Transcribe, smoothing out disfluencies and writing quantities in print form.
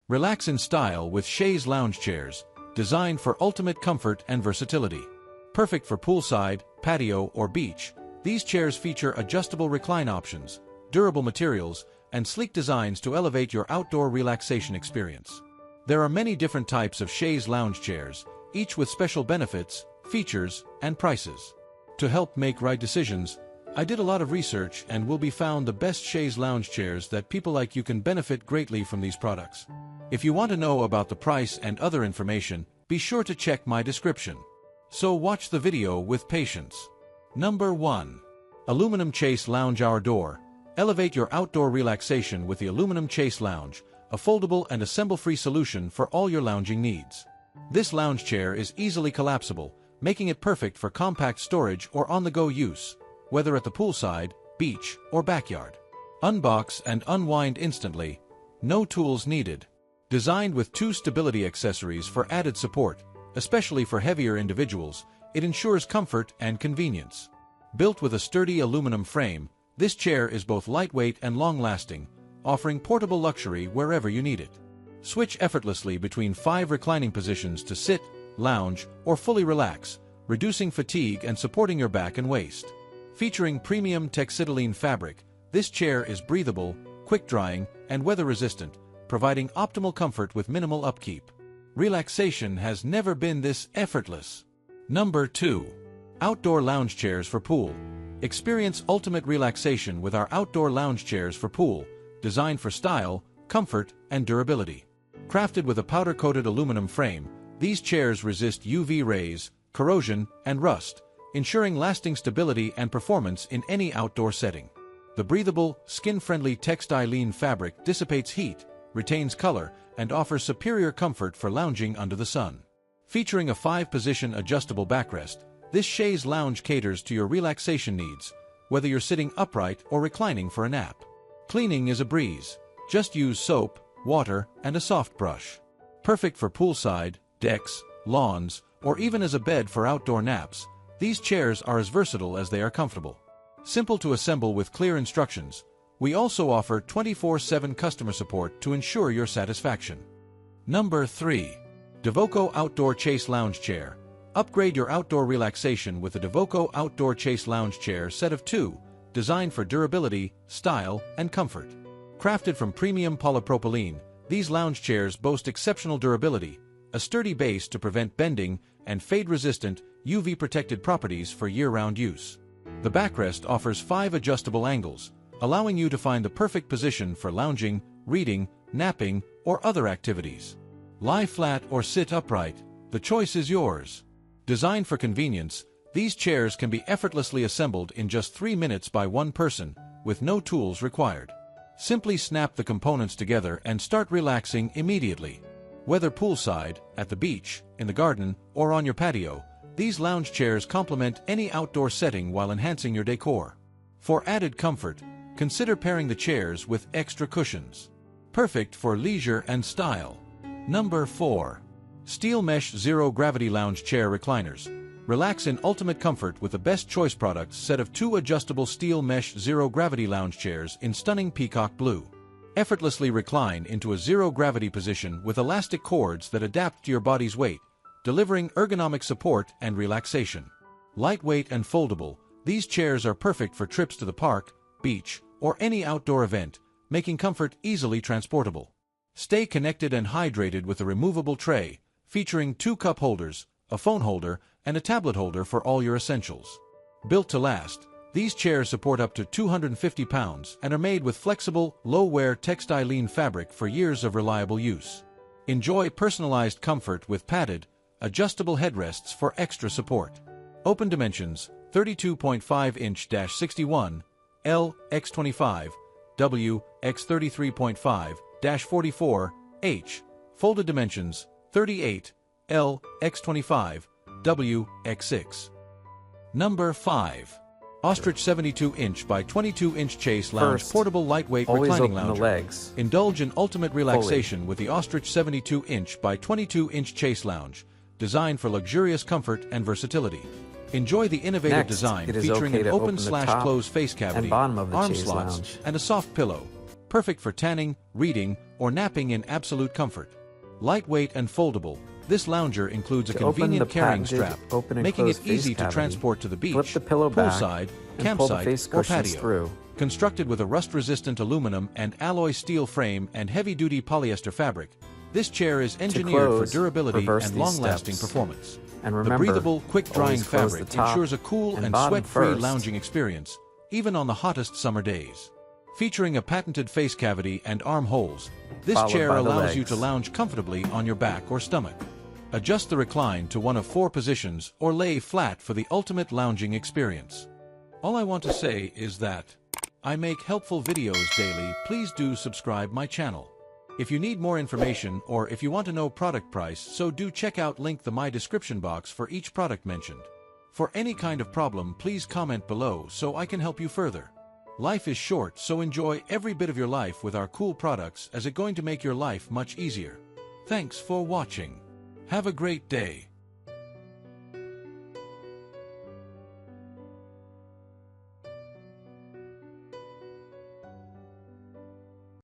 Relax in style with Chaise lounge chairs, designed for ultimate comfort and versatility. Perfect for poolside, patio, or beach, these chairs feature adjustable recline options, durable materials, and sleek designs to elevate your outdoor relaxation experience. There are many different types of Chaise lounge chairs, each with special benefits, features, and prices. To help make right decisions, I did a lot of research and will be found the best Chaise lounge chairs that people like you can benefit greatly from these products. If you want to know about the price and other information, be sure to check my description. So watch the video with patience. Number 1. Aluminum Chaise Lounge Outdoor. Elevate your outdoor relaxation with the Aluminum Chaise Lounge, a foldable and assemble-free solution for all your lounging needs. This lounge chair is easily collapsible, making it perfect for compact storage or on-the-go use, whether at the poolside, beach, or backyard. Unbox and unwind instantly. No tools needed. Designed with 2 stability accessories for added support, especially for heavier individuals, it ensures comfort and convenience. Built with a sturdy aluminum frame, this chair is both lightweight and long-lasting, offering portable luxury wherever you need it. Switch effortlessly between 5 reclining positions to sit, lounge, or fully relax, reducing fatigue and supporting your back and waist. Featuring premium textiline fabric, this chair is breathable, quick-drying, and weather-resistant, providing optimal comfort with minimal upkeep. Relaxation has never been this effortless. Number 2. Outdoor lounge chairs for pool. Experience ultimate relaxation with our outdoor lounge chairs for pool, designed for style, comfort, and durability. Crafted with a powder-coated aluminum frame, these chairs resist UV rays, corrosion, and rust, ensuring lasting stability and performance in any outdoor setting. The breathable, skin-friendly textiline fabric dissipates heat, retains color, and offers superior comfort for lounging under the sun. Featuring a 5-position adjustable backrest, this Chaise lounge caters to your relaxation needs, whether you're sitting upright or reclining for a nap. Cleaning is a breeze. Just use soap, water, and a soft brush. Perfect for poolside, decks, lawns, or even as a bed for outdoor naps, these chairs are as versatile as they are comfortable. Simple to assemble with clear instructions, we also offer 24/7 customer support to ensure your satisfaction. Number 3. DeVoco Outdoor Chaise Lounge Chair. Upgrade your outdoor relaxation with the DeVoco Outdoor Chaise Lounge Chair set of 2, designed for durability, style, and comfort. Crafted from premium polypropylene, these lounge chairs boast exceptional durability, a sturdy base to prevent bending, and fade-resistant, UV-protected properties for year-round use. The backrest offers 5 adjustable angles, allowing you to find the perfect position for lounging, reading, napping, or other activities. Lie flat or sit upright, the choice is yours. Designed for convenience, these chairs can be effortlessly assembled in just 3 minutes by one person, with no tools required. Simply snap the components together and start relaxing immediately. Whether poolside, at the beach, in the garden, or on your patio, these lounge chairs complement any outdoor setting while enhancing your decor. For added comfort, consider pairing the chairs with extra cushions. Perfect for leisure and style. Number 4. Steel Mesh Zero Gravity Lounge Chair Recliners. Relax in ultimate comfort with the best choice products set of 2 adjustable Steel Mesh Zero Gravity Lounge Chairs in stunning peacock blue. Effortlessly recline into a zero-gravity position with elastic cords that adapt to your body's weight, delivering ergonomic support and relaxation. Lightweight and foldable, these chairs are perfect for trips to the park, beach, or any outdoor event, making comfort easily transportable. Stay connected and hydrated with a removable tray, featuring 2 cup holders, a phone holder, and a tablet holder for all your essentials. Built to last, these chairs support up to 250 pounds and are made with flexible, low-wear textiline fabric for years of reliable use. Enjoy personalized comfort with padded, adjustable headrests for extra support. Open dimensions, 32.5-inch-61, L x 25, W x 33.5-44, H. Folded dimensions, 38, L x 25, W x 6. Number 5. Ostrich 72-inch by 22-inch Chaise Lounge Portable Lightweight Reclining Lounger. Legs. Indulge in ultimate relaxation with the Ostrich 72-inch by 22-inch Chaise Lounge, designed for luxurious comfort and versatility. Enjoy the innovative design featuring an open/close face cavity, arm slots, and a soft pillow. Perfect for tanning, reading, or napping in absolute comfort. Lightweight and foldable, this lounger includes a To open convenient the carrying patented strap, open and making it close face easy to cavity, transport to the flip beach, the pillow back, poolside, and pull the campsite, face or cushions patio. through. Constructed with a rust-resistant aluminum and alloy steel frame and heavy-duty polyester fabric, this chair is engineered close, for durability reverse and these long-lasting steps. performance. And The remember, breathable, quick-drying always close the fabric top ensures a cool and bottom sweat-free first. lounging experience, even on the hottest summer days. Featuring a patented face cavity and arm holes, this Followed chair by the allows you legs. to lounge comfortably on your back or stomach. Adjust the recline to one of 4 positions or lay flat for the ultimate lounging experience. All I want to say is that I make helpful videos daily. Please do subscribe my channel. If you need more information or if you want to know product price, so do check out link the my description box for each product mentioned. For any kind of problem, please comment below so I can help you further. Life is short, so enjoy every bit of your life with our cool products, as it's going to make your life much easier. Thanks for watching. Have a great day.